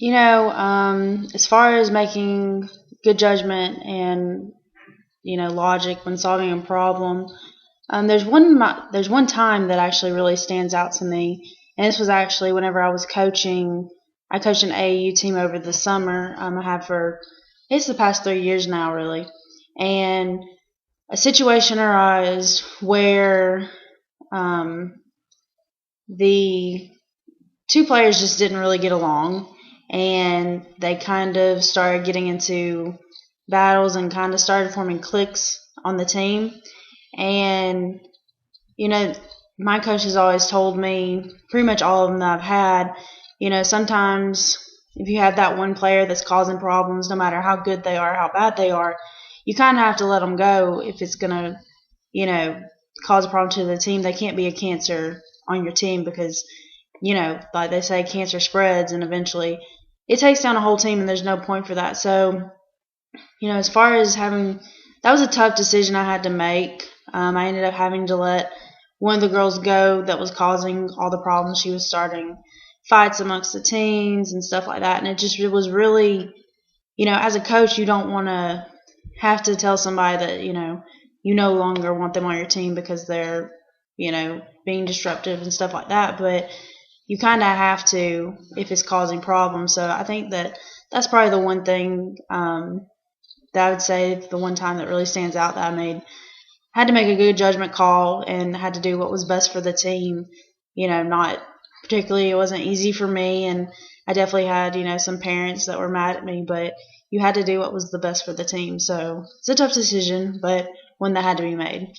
As far as making good judgment and logic when solving a problem, there's one time that actually really stands out to me, and this was actually whenever I was coaching. I coached an AAU team over the summer. I have for it's the past 3 years now, really, and a situation arose where um, the two players just didn't really get along, and they kind of started getting into battles and kind of started forming cliques on the team. And you know, my coach has always told me, pretty much all of them that I've had, sometimes if you have that one player that's causing problems, no matter how good they are, how bad they are, you kind of have to let them go if it's going to, you know, cause a problem to the team. They can't be a cancer on your team because, like they say, cancer spreads and eventually it takes down a whole team and there's no point for that. So, as far as that was a tough decision I had to make. I ended up having to let one of the girls go that was causing all the problems. She was starting fights amongst the teams and stuff like that. And it was really, as a coach, you don't want to have to tell somebody that, you no longer want them on your team because they're, being disruptive and stuff like that. But you kind of have to if it's causing problems. So I think that's probably the one thing that I would say the one time that really stands out that I had to make a good judgment call and had to do what was best for the team. Not particularly, it wasn't easy for me, and I definitely had, some parents that were mad at me, but you had to do what was the best for the team. So it's a tough decision, but one that had to be made.